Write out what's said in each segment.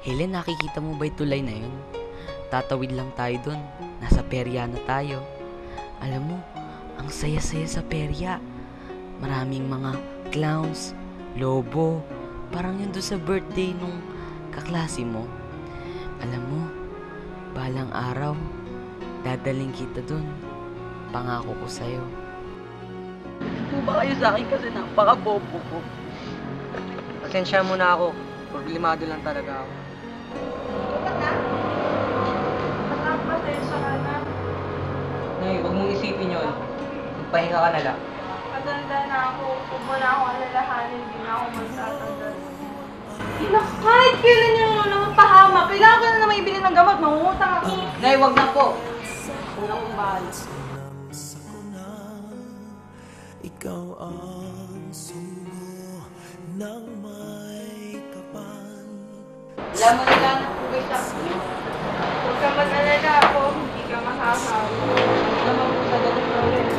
Helen, nakikita mo ba yung tulay na yun? Tatawid lang tayo dun. Nasa perya na tayo. Alam mo, ang saya-saya sa perya. Maraming mga clowns, lobo. Parang yun doon sa birthday nung kaklase mo. Alam mo, balang araw, dadaling kita dun. Pangako ko sa'yo. Po ba kayo sa akin kasi napaka-bobo ko? Pasensya mo na ako. Problemado lang talaga ako. Nay, huwag mong isipin yun. Magpahinga ka na lang. Matanda na ako. Huwag mo na ako alalahanin. Hindi na ako magtatanda. Kahit kailan yung naman pahamak, kailangan ko na naman ibili ng gamot. Mangungutang ako. Nay, huwag na po. Una kong bahala. Ikaw ang sugo ng may kapal. Alam mo na lang ang pugay sa akin. Huwag kang mag-alala ako. Hindi ka mahahaw. Naman po sa ganun problem.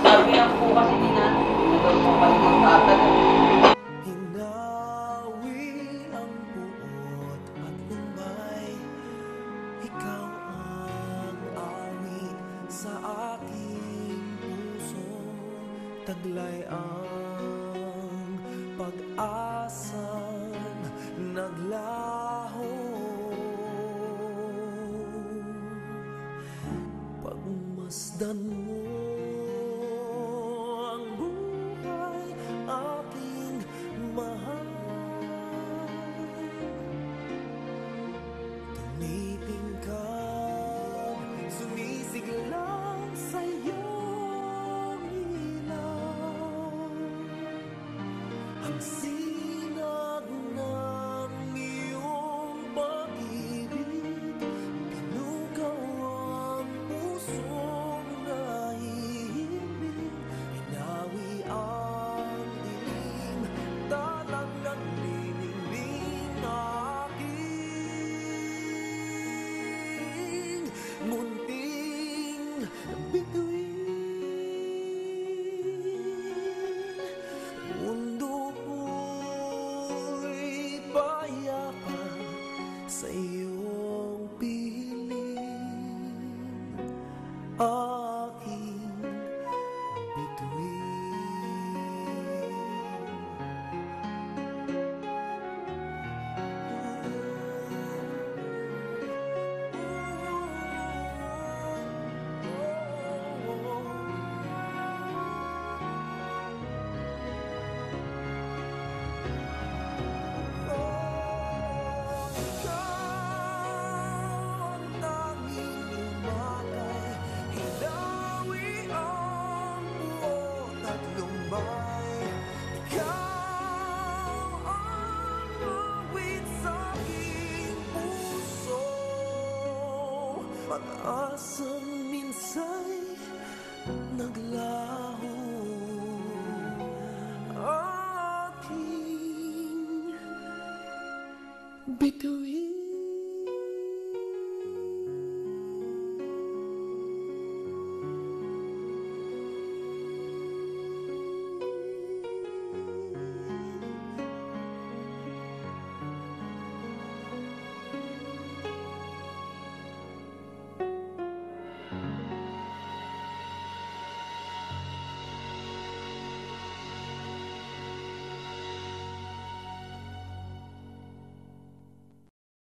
Sabi lang po kasi ni nanay, ito po kami magtatagal. Hinawi ang buot at umay. Ikaw ang awit sa aking puso. Taglay ang pag-asang naglaho. Pagmasdan mo ang buhay aking mahal. Tumiping ka, sumisiglang sa'yo ilaw. Ang sinag ng iyong pag-ibig, pinugaw ang pusong nahihimbing. Hinawi ang dilim, dalang naglilingling aking munting bituin. Mundo ko'y payapan sa iyong piling, aking bituin. Pag-asang minsa'y naglaho, aking bituin.